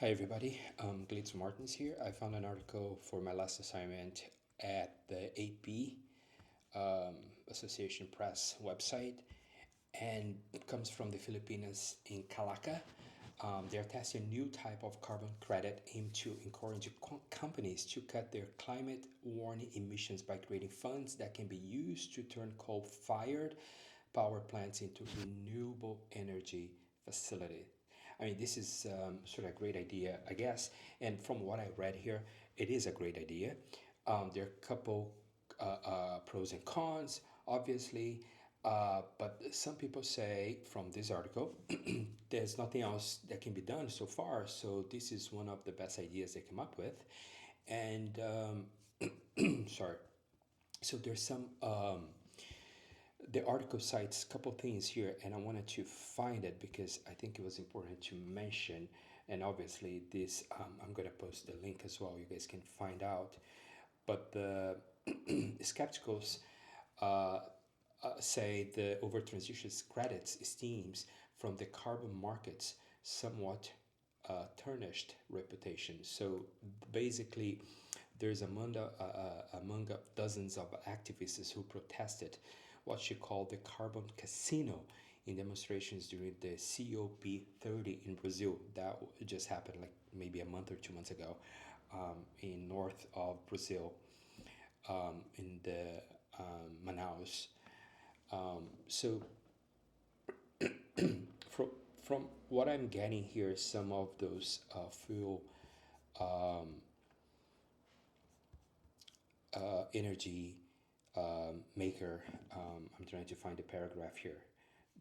Hi everybody, Glitz Martins here. I found an article for my last assignment at the AP Association Press website, and it comes from the Filipinas in Calaca. They're testing a new type of carbon credit aimed to encourage companies to cut their climate warning emissions by creating funds that can be used to turn coal-fired power plants into renewable energy facilities. I mean, this is sort of a great idea, I guess. And from what I read here, it is a great idea. There are a couple pros and cons, obviously. But some people say from this article, there's nothing else that can be done so far. So this is one of the best ideas they came up with. And sorry. So there's some the article cites a couple things here, and I wanted to find it because I think it was important to mention. And obviously, this I'm going to post the link as well. You guys can find out. But the skepticals uh, say the over transition credits steams from the carbon market's somewhat tarnished reputation. So basically, there's among dozens of activists who protested what she called the carbon casino in demonstrations during the COP30 in Brazil. That just happened like maybe a month or 2 months ago in north of Brazil, in the Manaus. So from, from what I'm getting here, some of those fuel um, energy maker. I'm trying to find a paragraph here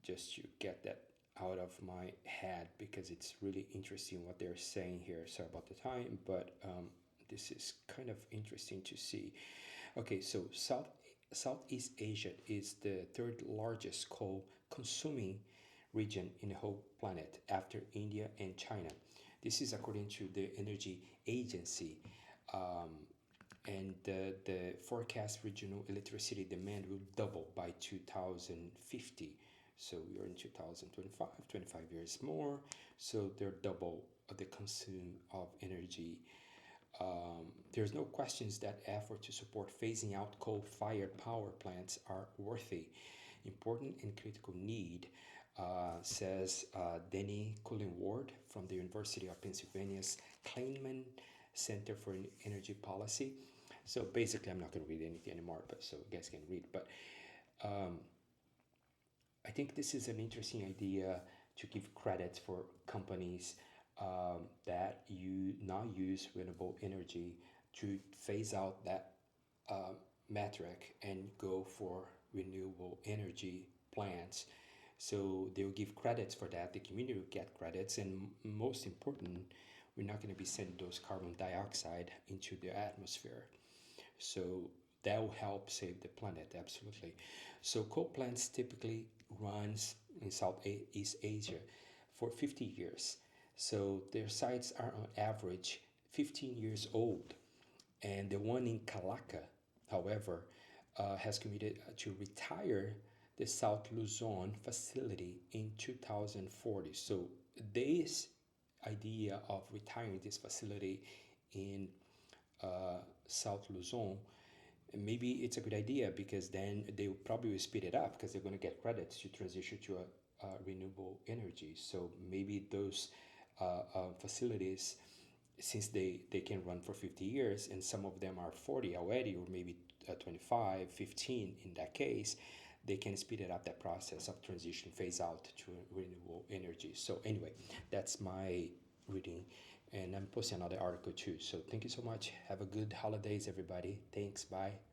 just to get that out of my head because it's really interesting what they're saying here. Sorry about the time, but this is kind of interesting to see. Okay, so Southeast Asia is the third largest coal consuming region in the whole planet after India and China. This is according to the Energy Agency. Um, and the forecast regional electricity demand will double by 2050. So we are in 2025, 25 years more. So they're double the consume of energy. There's no questions that effort to support phasing out coal-fired power plants are worthy. Important and critical need, says Denny Cullen-Ward from the University of Pennsylvania's Kleinman Center for Energy Policy. So basically, I'm not going to read anything anymore, but so you guys can read. But um, I think this is an interesting idea to give credits for companies that you now use renewable energy to phase out that uh, metric and go for renewable energy plants. So they'll give credits for that. The community will get credits, and most important, we're not going to be sending those carbon dioxide into the atmosphere. So that will help save the planet, absolutely. So coal plants typically runs in Southeast Asia for 50 years. So their sites are on average 15 years old. And the one in Calaca, however, has committed to retire the South Luzon facility in 2040. So this idea of retiring this facility in South Luzon, maybe it's a good idea because then they probably will speed it up because they're going to get credits to transition to a renewable energy. So maybe those facilities, since they can run for 50 years and some of them are 40 already, or maybe 25, 15 in that case, they can speed it up that process of transition phase out to renewable energy. So anyway, that's my reading, and I'm posting another article too. So thank you so much. Have a good holidays, everybody. Thanks. Bye.